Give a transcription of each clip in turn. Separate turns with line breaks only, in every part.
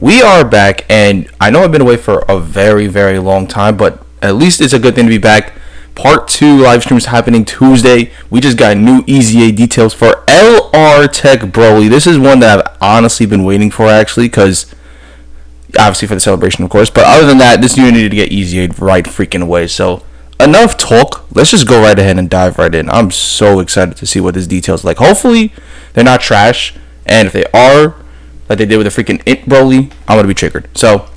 We are back, and I know I've been away for a very, very long time, but at least it's a good thing to be back. Part 2 live stream is happening Tuesday. We just got new EZA details for LR TEQ BROLY. This is one that I've honestly been waiting for, actually, because obviously for the celebration, of course. But other than that, this unit needed to get EZA right freaking away. So enough talk. Let's just go right ahead and dive right in. I'm so excited to see what this details like. Hopefully, they're not trash, and if they are, like they did with the freaking BROLY, I'm gonna be triggered. So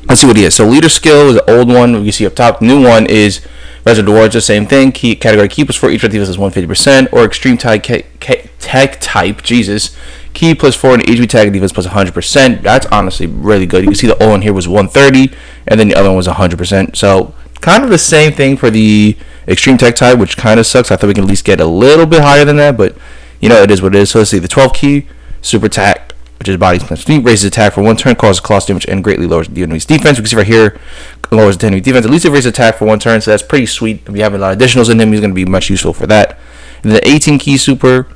let's see what he is. So leader skill is the old one you see up top. The new one is Resident Awards, the same thing. Key category key plus 4, each defense is 150%, or extreme tag type, Jesus. Key plus 4 and HB tag defense plus 100%. That's honestly really good. You can see the old one here was 130, and then the other one was 100%. So kind of the same thing for the extreme tag type, which kind of sucks. I thought we could at least get a little bit higher than that, but you know, it is what it is. So let's see, the 12 key, super tag, which is body plus speed, raises attack for 1 turn, causes colossal damage, and greatly lowers the enemy's defense. We can see right here, lowers the enemy defense. At least it raises attack for 1 turn, so that's pretty sweet. If you have a lot of additionals in him, he's going to be much useful for that. And the 18 key super,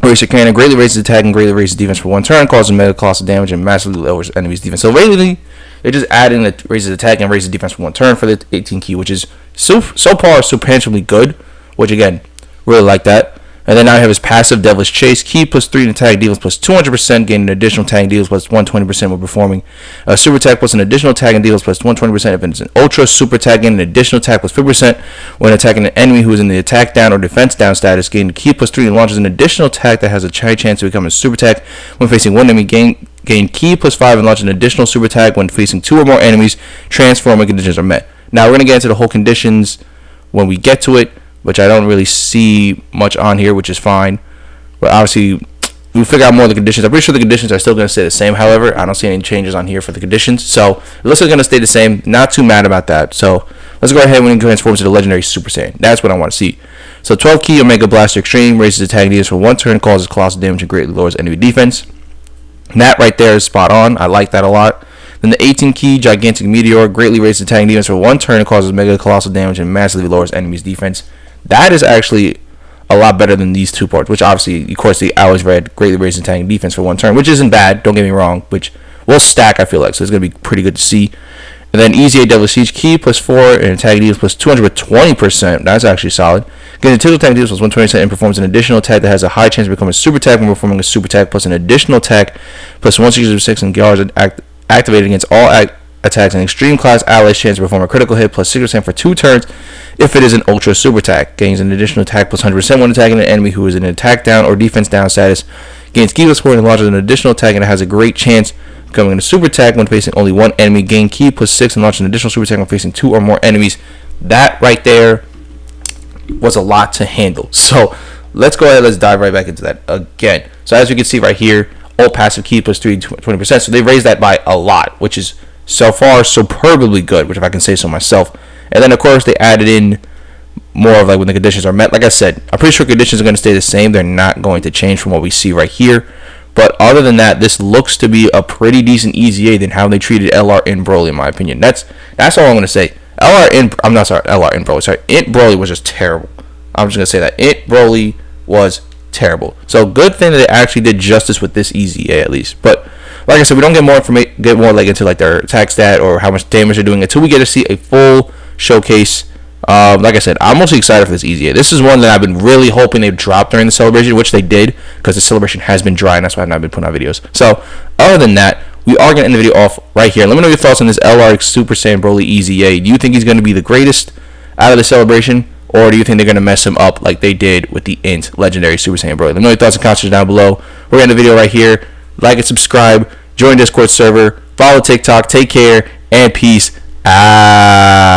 Racer Cannon, greatly raises attack and greatly raises defense for 1 turn, causes mega colossal damage, and massively lowers the enemy's defense. So basically, they just add in the raises attack and raises defense for 1 turn for the 18 key, which is so far substantially good, which again, really like that. And then now I have his passive Devilish Chase. Key plus 3 in attack deals plus 200%, gaining an additional tag deals plus 120% when performing. Super attack plus an additional tag and deals plus 120% if it's an ultra super attack, gaining an additional attack plus 50% when attacking an enemy who is in the attack down or defense down status. Gaining key plus 3 and launches an additional attack that has a high chance to become a super attack when facing one enemy. Gain key plus 5 and launch an additional super attack when facing 2 or more enemies. Transforming conditions are met. Now we're going to get into the whole conditions when we get to it, which I don't really see much on here, which is fine. But obviously, we'll figure out more of the conditions. I'm pretty sure the conditions are still going to stay the same. However, I don't see any changes on here for the conditions. So, it looks like it's going to stay the same. Not too mad about that. So, let's go ahead and transform to the Legendary Super Saiyan. That's what I want to see. So, 12 key Omega Blaster Extreme raises attack deals for 1 turn, causes colossal damage, and greatly lowers enemy defense. And that right there is spot on. I like that a lot. Then the 18 key Gigantic Meteor greatly raises attack defense for 1 turn, and causes mega colossal damage, and massively lowers enemy's defense. That is actually a lot better than these two parts, which obviously, of course, the Hours Red greatly raises attack and defense for 1 turn, which isn't bad, don't get me wrong, which will stack, I feel like, so it's going to be pretty good to see. And then EZA Devil Siege Key plus 4 and attack deals plus 220%, that's actually solid. Getting a typical attack deals plus 120% and performs an additional attack that has a high chance to become a super attack when performing a super attack plus an additional attack plus 166 and guards activated against all attacks and extreme class allies chance to perform a critical hit plus 6% for 2 turns if it is an ultra super attack. Gains an additional attack plus 100% when attacking an enemy who is in an attack down or defense down status. Gains key plus 4 and launches an additional attack and it has a great chance of becoming a super attack when facing only 1 enemy. Gain key plus 6 and launch an additional super attack when facing 2 or more enemies. That right there was a lot to handle. So let's go ahead, let's dive right back into that again. So as you can see right here, all passive key plus 3 20%. So they raised that by a lot, which is so far superbly good, which if I can say so myself. And then of course they added in more of like when the conditions are met. Like I said, I'm pretty sure conditions are going to stay the same. They're not going to change from what we see right here. But other than that, this looks to be a pretty decent EZA than how they treated LR in BROLY, in my opinion. That's all I'm going to say. LR in BROLY. Sorry, Int BROLY was just terrible. I'm just going to say that Int BROLY was terrible. So good thing that they actually did justice with this EZA at least. But like I said, we don't get more information, get more like into like their attack stat or how much damage they're doing until we get to see a full showcase. Like I said, I'm mostly excited for this EZA. This is one that I've been really hoping they'd drop during the celebration, which they did, because the celebration has been dry, and that's why I've not been putting out videos. So, other than that, we are going to end the video off right here. Let me know your thoughts on this LR Super Saiyan BROLY EZA. Do you think he's going to be the greatest out of the celebration, or do you think they're going to mess him up like they did with the Int Legendary Super Saiyan BROLY? Let me know your thoughts and comments down below. We're going to end the video right here. Like and subscribe. Join Discord server. Follow TikTok. Take care and peace out.